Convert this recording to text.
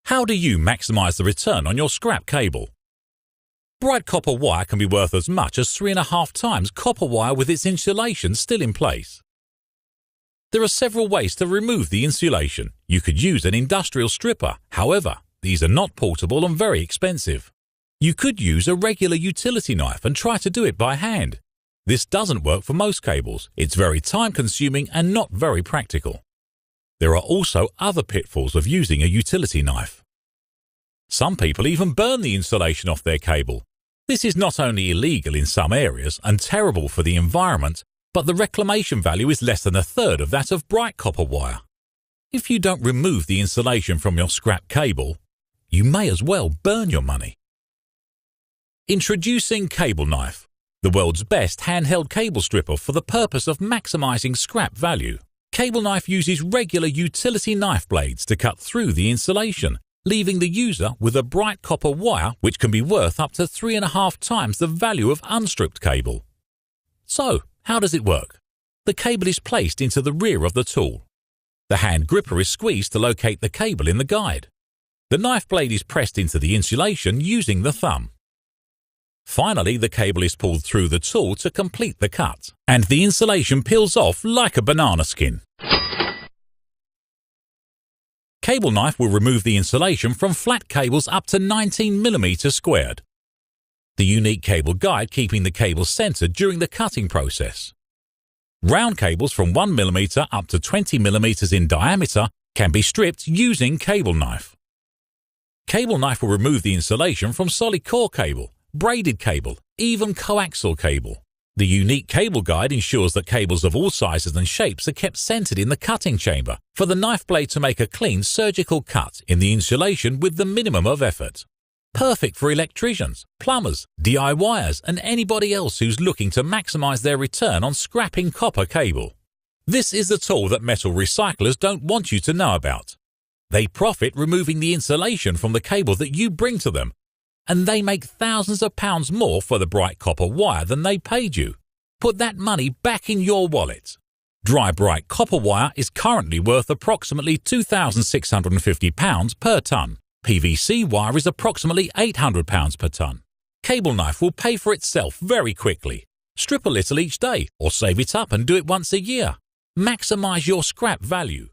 How do you maximize the return on your scrap cable? Bright copper wire can be worth as much as 3.5 times copper wire with its insulation still in place. There are several ways to remove the insulation. You could use an industrial stripper. However, these are not portable and very expensive. You could use a regular utility knife and try to do it by hand. This doesn't work for most cables. It's very time-consuming and not very practical. There are also other pitfalls of using a utility knife. Some people even burn the insulation off their cable. This is not only illegal in some areas and terrible for the environment, but the reclamation value is less than 1/3 of that of bright copper wire. If you don't remove the insulation from your scrap cable, you may as well burn your money. Introducing Cable Knife, the world's best handheld cable stripper for the purpose of maximizing scrap value. Cable Knife uses regular utility knife blades to cut through the insulation, leaving the user with a bright copper wire which can be worth up to 3.5 times the value of unstripped cable. So, how does it work? The cable is placed into the rear of the tool. The hand gripper is squeezed to locate the cable in the guide. The knife blade is pressed into the insulation using the thumb. Finally, the cable is pulled through the tool to complete the cut, and the insulation peels off like a banana skin. Cable Knife will remove the insulation from flat cables up to 19 mm squared. The unique cable guide keeping the cable centered during the cutting process. Round cables from 1 mm up to 20 mm in diameter can be stripped using Cable Knife. Cable Knife will remove the insulation from solid core cable, braided cable, even coaxial cable. The unique cable guide ensures that cables of all sizes and shapes are kept centered in the cutting chamber for the knife blade to make a clean surgical cut in the insulation with the minimum of effort. Perfect for electricians, plumbers, DIYers, and anybody else who's looking to maximize their return on scrapping copper cable. This is the tool that metal recyclers don't want you to know about. They profit removing the insulation from the cable that you bring to them, and they make thousands of pounds more for the bright copper wire than they paid you. Put that money back in your wallet. Dry bright copper wire is currently worth approximately £2,650 per tonne. PVC wire is approximately £800 per tonne. Cable Knife will pay for itself very quickly. Strip a little each day or save it up and do it once a year. Maximise your scrap value.